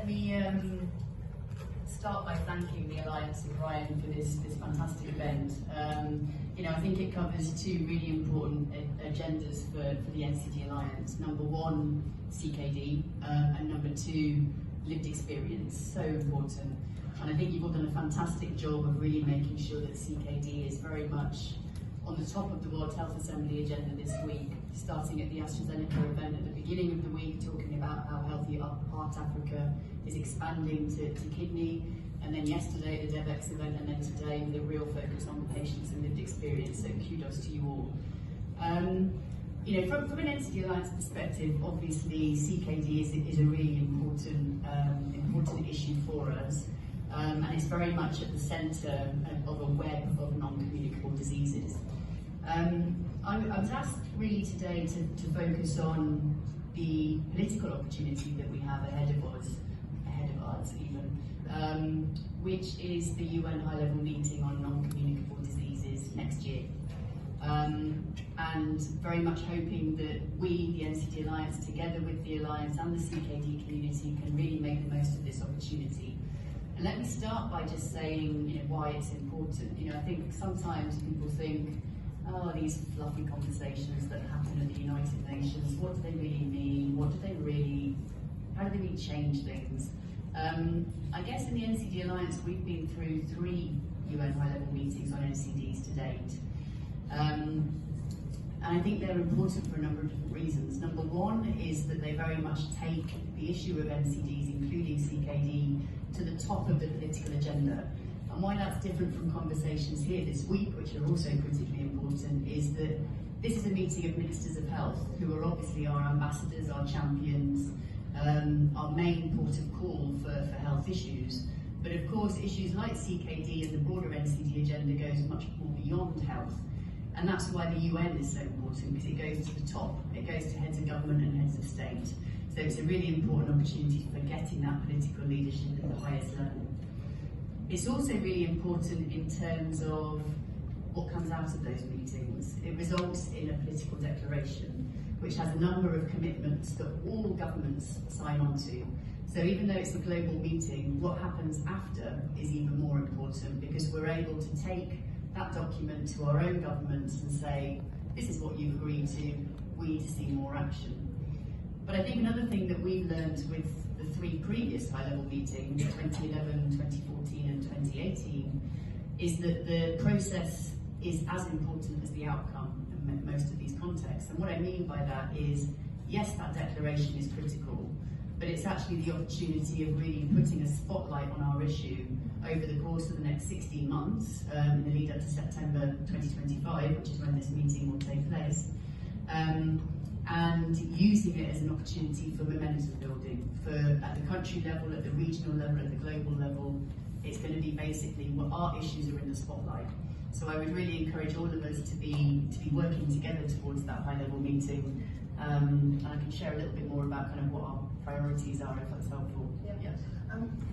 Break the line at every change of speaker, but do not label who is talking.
let me start by thanking the Alliance and Brian for this fantastic event. I think it covers two really important agendas for the NCD Alliance. Number one, CKD, and number two, lived experience. So important. And I think you've all done a fantastic job of really making sure that CKD is very much on the top of the World Health Assembly agenda this week, starting at the AstraZeneca event at the beginning of the week, talking about how Healthy Heart Africa is expanding to kidney, and then yesterday at the DevEx event, and then today with a real focus on patients and lived experience, so kudos to you all. From an NCD Alliance perspective, obviously CKD is a really important issue for us, and it's very much at the centre of a web of non-communicable diseases. I was asked really today to focus on the political opportunity that we have ahead of us even, which is the UN high-level meeting on non-communicable diseases next year. And very much hoping that we, the NCD Alliance, together with the Alliance and the CKD community, can really make the most of this opportunity. And let me start by just saying why it's important. I think sometimes people think, oh, these fluffy conversations that happen at the United Nations, what do they really mean? How do they really change things? I guess in the NCD Alliance, we've been through 3 UN high-level meetings on NCDs to date. And I think they're important for a number of different reasons. Number one is that they very much take the issue of NCDs, including CKD, to the top of the political agenda. And why that's different from conversations here this week, which are also critically important, is that this is a meeting of ministers of health, who are obviously our ambassadors, our champions, our main port of call for health issues. But of course, issues like CKD and the broader NCD agenda goes much more beyond health. And that's why the UN is so important, because it goes to the top. It goes to heads of government and heads of state. So it's a really important opportunity for getting that political leadership at the highest level. It's also really important in terms of what comes out of those meetings. It results in a political declaration, which has a number of commitments that all governments sign on to. So even though it's a global meeting, what happens after is even more important, because we're able to take that document to our own governments and say, this is what you've agreed to, we need to see more action. But I think another thing that we've learned with the 3 previous high-level meetings, 2011, 2014 and 2018, is that the process is as important as the outcome in most of these contexts. And what I mean by that is, yes, that declaration is critical, but it's actually the opportunity of really putting a spotlight on our issue over the course of the next 16 months, in the lead up to September 2025, which is when this meeting will take place, and using it as an opportunity for momentum building, at the country level, at the regional level, at the global level. It's going to be basically what our issues are in the spotlight. So I would really encourage all of us to be working together towards that high-level meeting, and I can share a little bit more about kind of what our priorities are, if that's helpful.
Yeah.